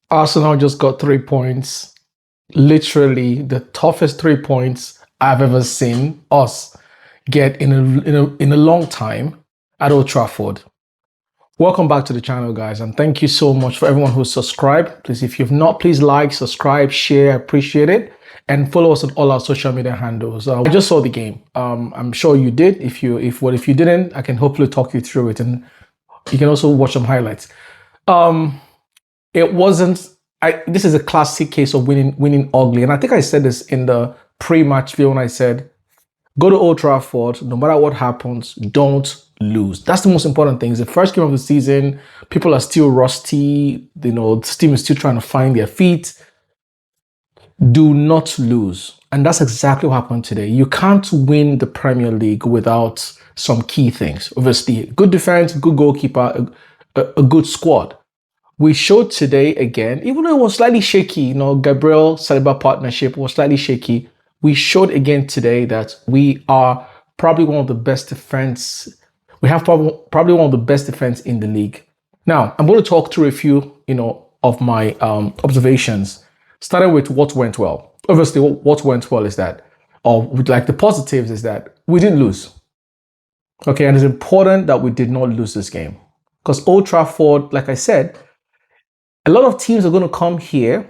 Arsenal just got 3 points. Literally the toughest 3 points I've ever seen us get in a long time at Old Trafford. Welcome back to the channel, guys, and thank you so much for everyone who's subscribed. Please, if you've not, please like, subscribe, share, appreciate it, and follow us on all our social media handles. I just saw the game. I'm sure you did. If you didn't, I can hopefully talk you through it, and you can also watch some highlights. It wasn't. This is a classic case of winning ugly, and I think I said this in the pre-match video when I said, go to Old Trafford, no matter what happens, don't lose. That's the most important thing. It's the first game of the season. People are still rusty. The team is still trying to find their feet. Do not lose. And that's exactly what happened today. You can't win the Premier League without some key things. Obviously, good defense, good goalkeeper, a good squad. We showed today again, even though it was slightly shaky, Gabriel Saliba partnership was slightly shaky. We showed again today that we are probably one of the best defense. We have probably one of the best defense in the league. Now, I'm going to talk through a few, of my observations, starting with what went well. Obviously, what went well is that, or like the positives is that we didn't lose. Okay, and it's important that we did not lose this game because Old Trafford, like I said, a lot of teams are going to come here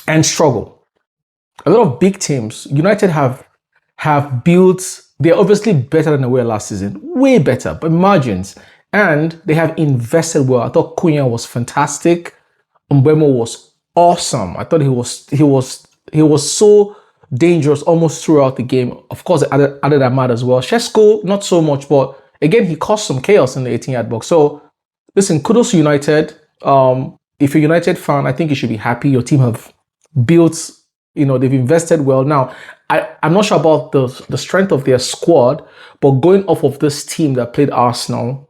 and struggle. A lot of big teams, United have built, they're obviously better than they were last season, way better, by margins. And they have invested well. I thought Cunha was fantastic. Mbeumo was awesome. I thought he was so dangerous almost throughout the game. Of course, added Ahmad as well. Shesko, not so much, but again, he caused some chaos in the 18-yard box. So listen, kudos to United. If you're a United fan, I think you should be happy. Your team have built, they've invested well. Now, I'm not sure about the strength of their squad, but going off of this team that played Arsenal,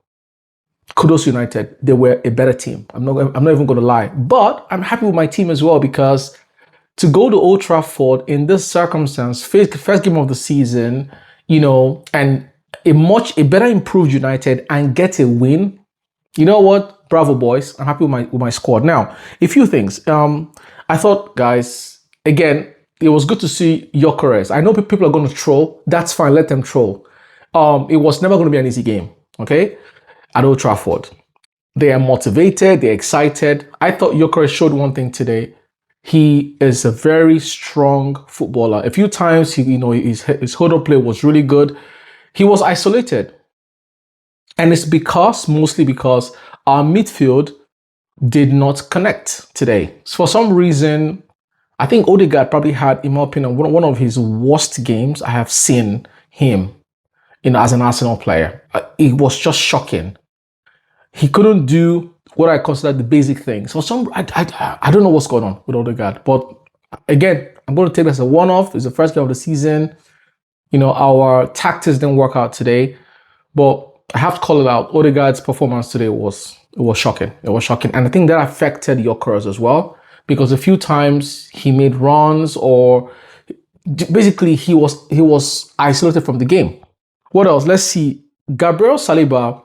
kudos United. They were a better team. I'm not even going to lie. But I'm happy with my team as well because to go to Old Trafford in this circumstance, first game of the season, and a better improved United and get a win. You know what? Bravo, boys. I'm happy with my squad. Now, a few things. I thought, guys, again, it was good to see Gyökeres. I know people are going to troll. That's fine. Let them troll. It was never going to be an easy game, okay? At Old Trafford. They are motivated. They're excited. I thought Gyökeres showed one thing today. He is a very strong footballer. A few times, his hold-up play was really good. He was isolated. And it's mostly because our midfield did not connect today. So for some reason, I think Odegaard probably had, in my opinion, one of his worst games I have seen him, as an Arsenal player. It was just shocking. He couldn't do what I consider the basic things. For I don't know what's going on with Odegaard. But again, I'm going to take this as a one-off. It's the first game of the season. Our tactics didn't work out today. But I have to call it out. Odegaard's performance today was shocking. It was shocking. And I think that affected Gyökeres as well. Because a few times he made runs or basically he was isolated from the game. What else? Let's see. Gabriel Saliba,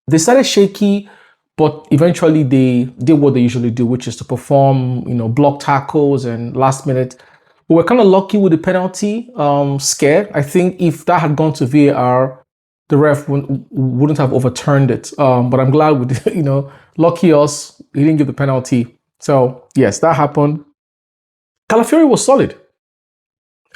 they started shaky, but eventually they did what they usually do, which is to perform, block tackles and last minute. We were kind of lucky with the penalty scare. I think if that had gone to VAR, the ref wouldn't have overturned it. But I'm glad we did, lucky us, he didn't give the penalty. So yes, that happened. Calafiori was solid.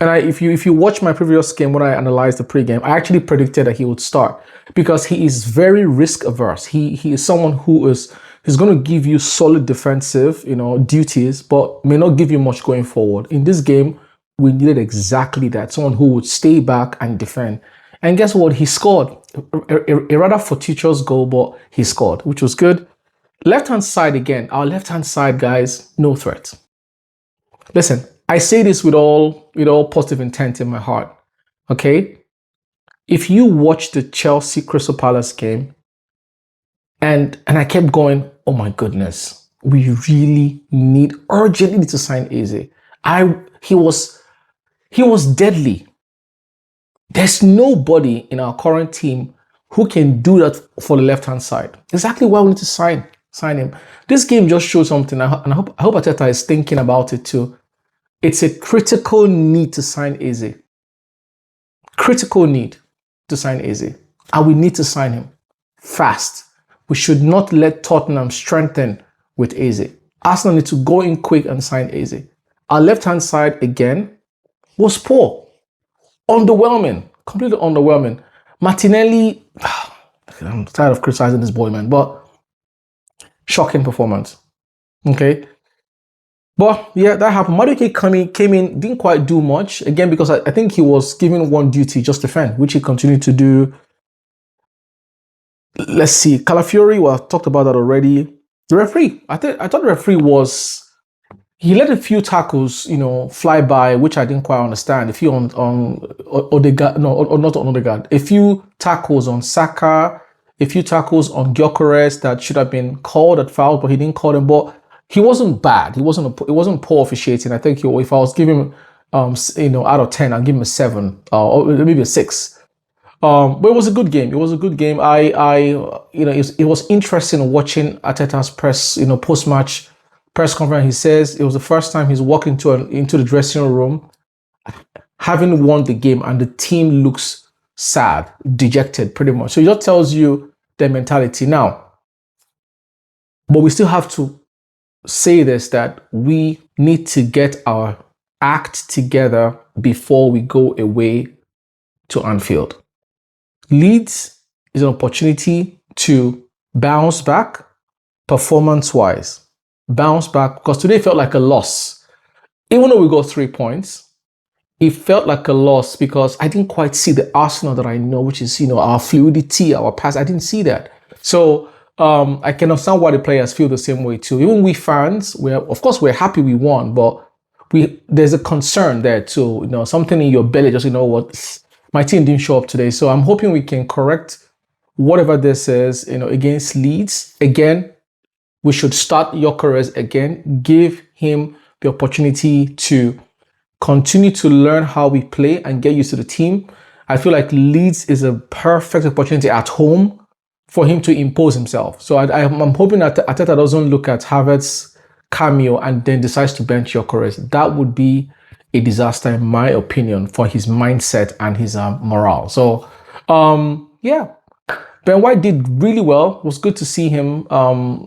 And if you watch my previous game when I analyzed the pregame, I actually predicted that he would start because he is very risk averse. He is someone who is going to give you solid defensive, duties, but may not give you much going forward. In this game, we needed exactly that. Someone who would stay back and defend. And guess what? He scored a rather fortuitous goal, but he scored, which was good. Left-hand side again. Our left-hand side, guys, no threat. Listen, I say this with all positive intent in my heart. Okay? If you watch the Chelsea Crystal Palace game, and I kept going, oh my goodness, we really urgently need to sign Eze. He was deadly. There's nobody in our current team who can do that for the left-hand side. Exactly why we need to sign Sign him. This game just shows something, and I hope Arteta is thinking about it too. It's a critical need to sign Eze. Critical need to sign Eze. And we need to sign him fast. We should not let Tottenham strengthen with Eze. Arsenal need to go in quick and sign Eze. Our left-hand side, again, was poor. Underwhelming. Completely underwhelming. Martinelli, I'm tired of criticizing this boy, man, but shocking performance. Okay. But yeah, that happened. Madueke came in, didn't quite do much. Again, because I think he was given one duty, just defend, which he continued to do. Let's see. Calafiori, well, I talked about that already. The referee, I thought the referee he let a few tackles, fly by, which I didn't quite understand. A few on Odegaard, no, not on Odegaard. A few tackles on Saka, a few tackles on Gyökeres that should have been called at foul, but he didn't call them. But he wasn't bad. It wasn't poor officiating. I think if I was giving him, out of 10, I'd give him a 7 or maybe a 6. But it was a good game. It was a good game. It was interesting watching Arteta's post-match press conference. He says it was the first time he's walked into the dressing room, having won the game, and the team looks sad, dejected, pretty much. So it just tells you their mentality now. But we still have to say this, that we need to get our act together before we go away to Anfield. Leeds is an opportunity to bounce back performance-wise. Bounce back, because today felt like a loss. Even though we got 3 points, it felt like a loss because I didn't quite see the Arsenal that I know, which is, our fluidity, our pass. I didn't see that. So I can understand why the players feel the same way too. Even we fans, we're happy we won, but there's a concern there too. Something in your belly, just what, my team didn't show up today. So I'm hoping we can correct whatever this is, against Leeds. Again, we should start Gyökeres again, give him the opportunity to continue to learn how we play and get used to the team. I feel like Leeds is a perfect opportunity at home for him to impose himself. So I'm hoping that Arteta doesn't look at Havertz's cameo and then decides to bench Gyökeres. That would be a disaster, in my opinion, for his mindset and his morale. So, yeah. Ben White did really well. It was good to see him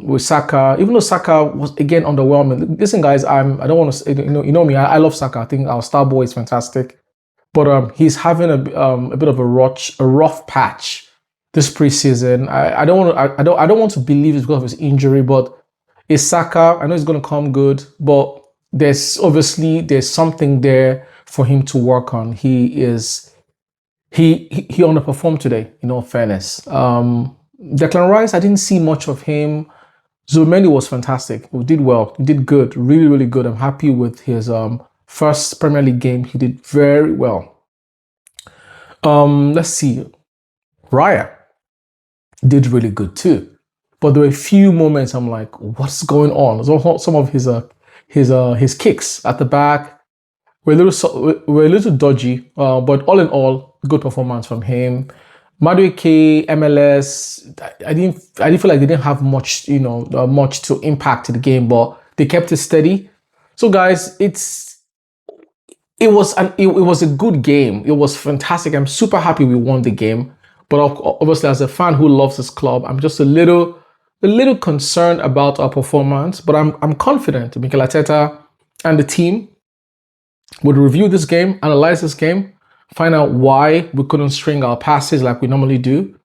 with Saka, even though Saka was, again, underwhelming. Listen, guys, I don't want to say, you know me, I love Saka. I think our star boy is fantastic. But he's having a bit of a rough patch this preseason. I don't want to believe it's because of his injury, but it's Saka. I know he's going to come good, but there's something there for him to work on. He underperformed today, in all fairness. Declan Rice, I didn't see much of him. Zubimendi was fantastic. He did well. He did good. Really, really good. I'm happy with his first Premier League game. He did very well. Let's see. Raya did really good too. But there were a few moments I'm like, what's going on? Some of his kicks at the back were a little dodgy. But all in all, good performance from him. Madueke, MLS, I didn't feel like they didn't have much to impact the game, but they kept it steady. So guys, it was a good game. It was fantastic. I'm super happy we won the game. But obviously, as a fan who loves this club, I'm just a little concerned about our performance. But I'm confident Mikel Arteta and the team would review this game, analyze this game, find out why we couldn't string our passes like we normally do,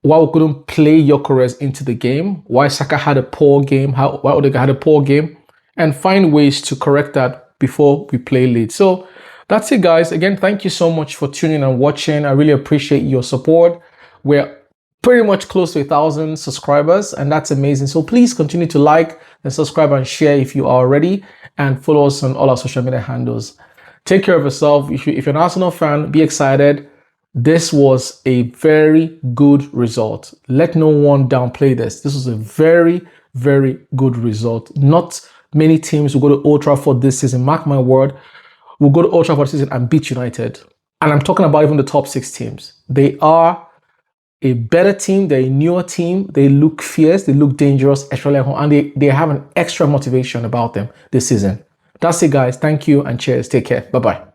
why we couldn't play Gyökeres into the game, why Saka had a poor game, why Odegaard had a poor game, and find ways to correct that before we play Leeds. So that's it, guys. Again, thank you so much for tuning and watching. I really appreciate your support. We're pretty much close to 1,000 subscribers, and that's amazing. So please continue to like and subscribe and share if you are already, and follow us on all our social media handles. Take care of yourself. If you're an Arsenal fan, be excited. This was a very good result. Let no one downplay this. This was a very, very good result. Not many teams will go to Old Trafford this season. Mark my word, will go to Old Trafford this season and beat United. And I'm talking about even the top 6 teams. They are a better team, they're a newer team, they look fierce, they look dangerous, especially at home, and they have an extra motivation about them this season. That's it, guys. Thank you and cheers. Take care. Bye-bye.